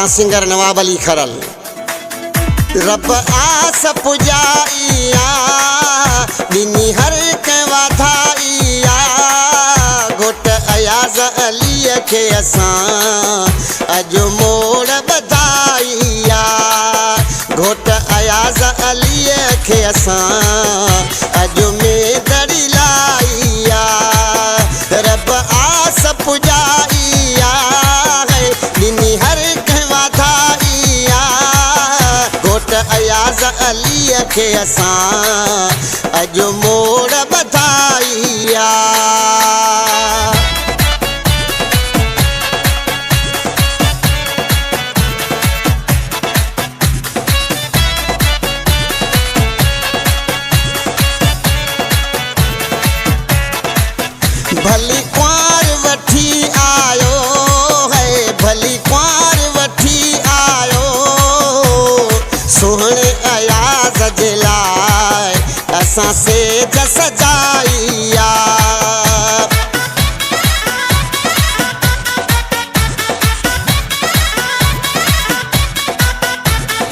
Singer Nawab Ali खरल। रब आस पुजाइया दिनी हर के वाधाइया घोट अयाज अली के असां अजो मोड़ बधाइया घोट अयाज अली के असां अजो में दड़ी लाइया। रब आस पुजाइया दिनी हर के वाधाइया घोट अयाज अली के असां अजो मोड़ बधाइया। भली कुंवर वठी आयो है भली कुंवर वठी आयो सोहणे अयाज जे लाइ असां सेज सजाइया।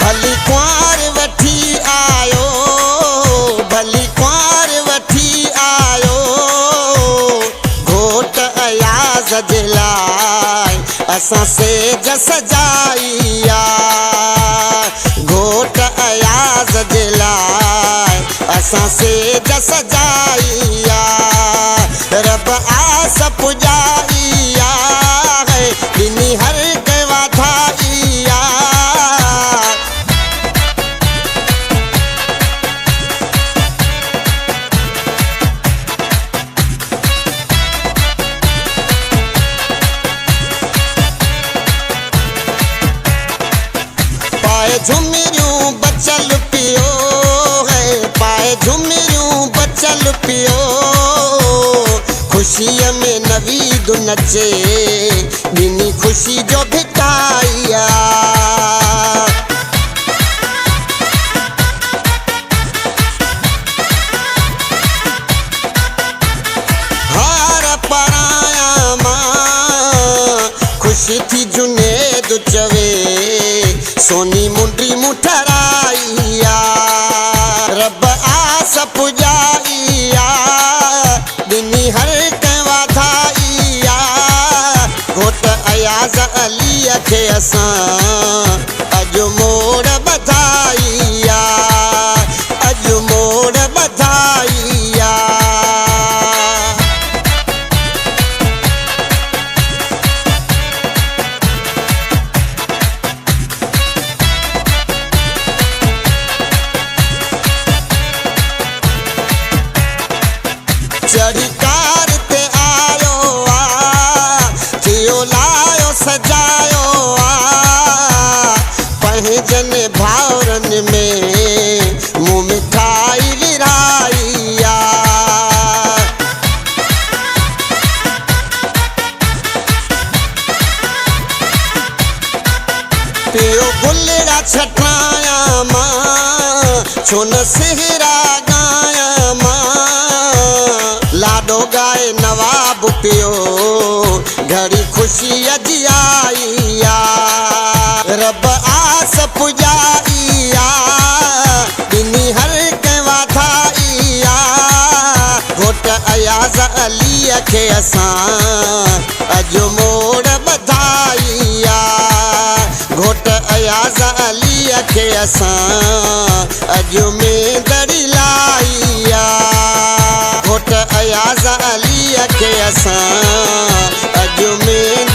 भली कुंवर वठी आयो भली कुंवर वठी आयो घोट अयाज जे लाइ असां सेज सजाइया घोट अयाज जे लाइ असां सेज सजाइया। रब आस पुजाइया दिनी हर के वाधाइया पाए झुमरियूं बचल पियो है पाए झुमरियूं बचल पियो खुशीअ में नवीद नचे ॾिनी खुशी जो भिटाइया। हार पराया मां खुशी थी जुनेद चवे सोनी मुंडी मुठराइया। रब आस पुजाइया दिनी हर के वाधाइया घोट अयाज अली के असां अजो मोड़ बधाइया अजो मोड़ बधाइया। चढ़ी कार ते आयो थियो लायो सजायो पंहिंजन भाउरन में मुँह मिठाई विराइया। पियो गुलड़ा छटाया मां छो न सेहरा गाया मां लाडो गाए नवाब पियो घड़ी खुशी अजियाइया। रब आस पुजाइया दिनी हर के वाधाइया घोट अयाज अली के असां अजो मोड़ बधाइया घोट अयाज अली के असां अजो में दड़ी लाइया घोट अयाज अली के असां अजो में